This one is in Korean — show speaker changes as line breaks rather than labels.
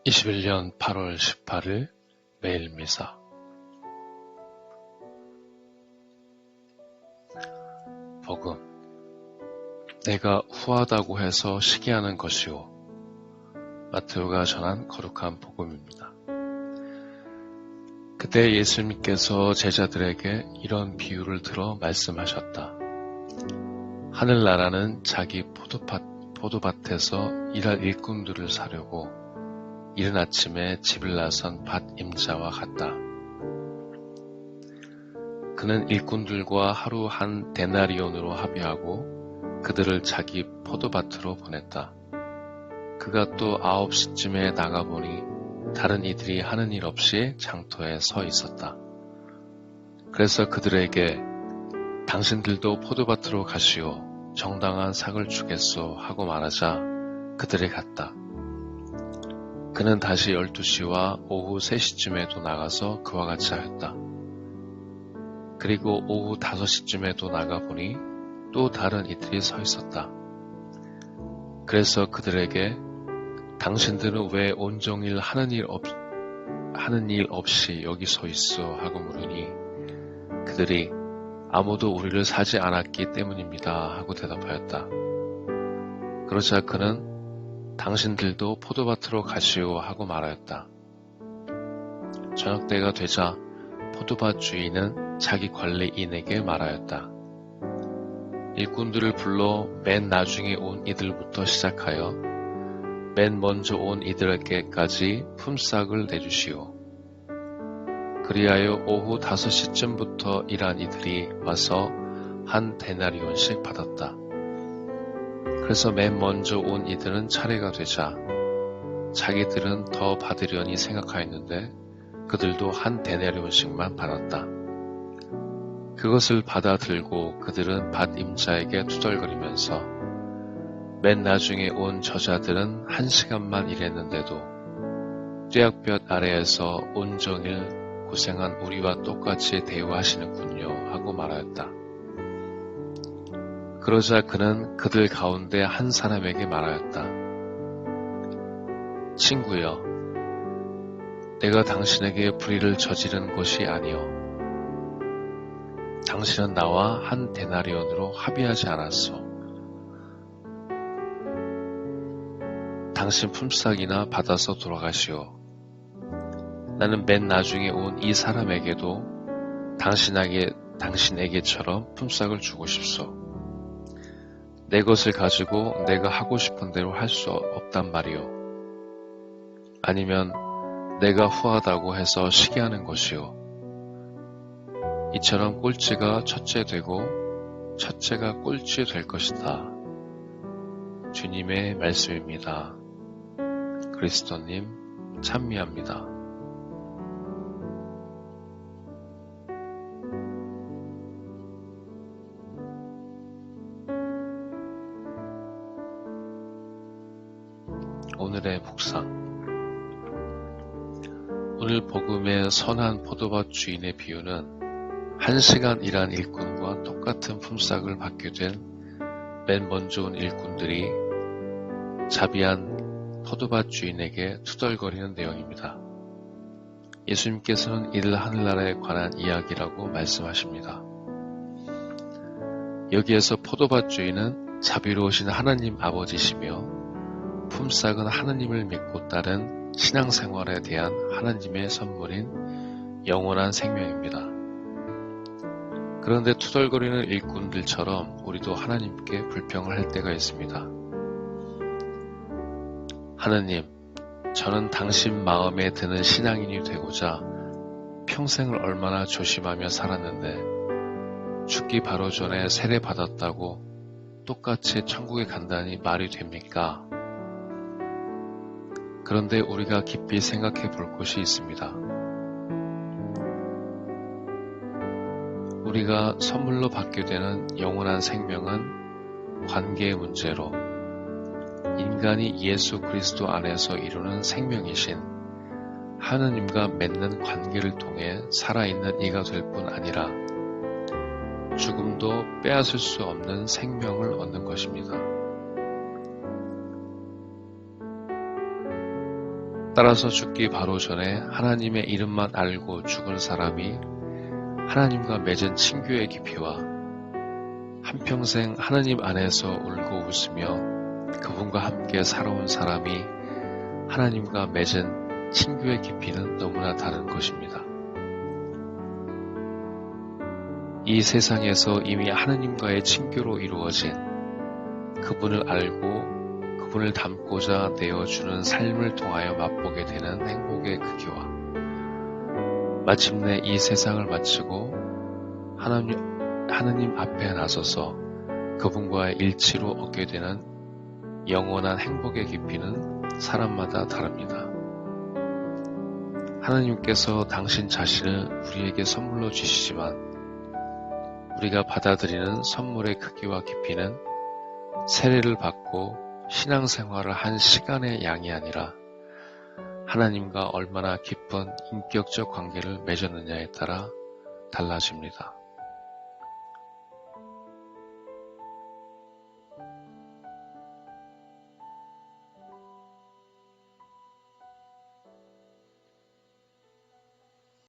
21년 8월 18일 매일 미사. 복음. 내가 후하다고 해서 시기하는 것이오. 마테오가 전한 거룩한 복음입니다. 그때 예수님께서 제자들에게 이런 비유를 들어 말씀하셨다. 하늘나라는 자기 포도밭에서 일할 일꾼들을 사려고 이른 아침에 집을 나선 밭 임자와 같다. 그는 일꾼들과 하루 한 데나리온으로 합의하고 그들을 자기 포도밭으로 보냈다. 그가 또 9시쯤에 나가보니 다른 이들이 하는 일 없이 장터에 서 있었다. 그래서 그들에게 당신들도 포도밭으로 가시오. 정당한 삭을 주겠소 하고 말하자 그들이 갔다. 그는 다시 12시와 오후 3시쯤에도 나가서 그와 같이 하였다. 그리고 오후 5시쯤에도 나가보니 또 다른 이들이 서 있었다. 그래서 그들에게 당신들은 왜 온종일 하는 일 없이 여기 서 있어 하고 물으니 그들이 아무도 우리를 사지 않았기 때문입니다 하고 대답하였다. 그러자 그는 당신들도 포도밭으로 가시오 하고 말하였다. 저녁때가 되자 포도밭 주인은 자기 관리인에게 말하였다. 일꾼들을 불러 맨 나중에 온 이들부터 시작하여 맨 먼저 온 이들에게까지 품삯을 내주시오. 그리하여 오후 5시쯤부터 일한 이들이 와서 한 데나리온씩 받았다. 그래서 맨 먼저 온 이들은 차례가 되자 자기들은 더 받으려니 생각하였는데 그들도 한 데나리온씩만 받았다. 그것을 받아 들고 그들은 밭 임자에게 투덜거리면서 맨 나중에 온 저자들은 1시간만 일했는데도 뙤약볕 아래에서 온종일 고생한 우리와 똑같이 대우하시는군요 하고 말하였다. 그러자 그는 그들 가운데 한 사람에게 말하였다. 친구여, 내가 당신에게 불의를 저지른 것이 아니오. 당신은 나와 한 데나리온으로 합의하지 않았소. 당신 품삯이나 받아서 돌아가시오. 나는 맨 나중에 온 이 사람에게도 당신에게처럼 품삯을 주고 싶소. 내 것을 가지고 내가 하고 싶은 대로 할 수 없단 말이오. 아니면 내가 후하다고 해서 시기하는 것이오. 이처럼 꼴찌가 첫째 되고 첫째가 꼴찌 될 것이다. 주님의 말씀입니다. 그리스도님 찬미합니다. 오늘의 묵상. 오늘 복음의 선한 포도밭 주인의 비유는 1시간 일한 일꾼과 똑같은 품삯을 받게 된 맨 먼저 온 일꾼들이 자비한 포도밭 주인에게 투덜거리는 내용입니다. 예수님께서는 이를 하늘나라에 관한 이야기라고 말씀하십니다. 여기에서 포도밭 주인은 자비로우신 하나님 아버지시며 품삯은 하나님을 믿고 따른 신앙생활에 대한 하나님의 선물인 영원한 생명입니다. 그런데 투덜거리는 일꾼들처럼 우리도 하나님께 불평을 할 때가 있습니다. 하느님, 저는 당신 마음에 드는 신앙인이 되고자 평생을 얼마나 조심하며 살았는데 죽기 바로 전에 세례받았다고 똑같이 천국에 간다니 말이 됩니까? 그런데 우리가 깊이 생각해 볼 것이 있습니다. 우리가 선물로 받게 되는 영원한 생명은 관계의 문제로 인간이 예수 그리스도 안에서 이루는 생명이신 하느님과 맺는 관계를 통해 살아있는 이가 될 뿐 아니라 죽음도 빼앗을 수 없는 생명을 얻는 것입니다. 따라서 죽기 바로 전에 하나님의 이름만 알고 죽은 사람이 하나님과 맺은 친교의 깊이와 한평생 하나님 안에서 울고 웃으며 그분과 함께 살아온 사람이 하나님과 맺은 친교의 깊이는 너무나 다른 것입니다. 이 세상에서 이미 하나님과의 친교로 이루어진 그분을 알고 그분을 닮고자 내어주는 삶을 통하여 맛보게 되는 행복의 크기와 마침내 이 세상을 마치고 하나님 앞에 나서서 그분과의 일치로 얻게 되는 영원한 행복의 깊이는 사람마다 다릅니다. 하나님께서 당신 자신을 우리에게 선물로 주시지만 우리가 받아들이는 선물의 크기와 깊이는 세례를 받고 신앙생활을 한 시간의 양이 아니라 하나님과 얼마나 깊은 인격적 관계를 맺었느냐에 따라 달라집니다.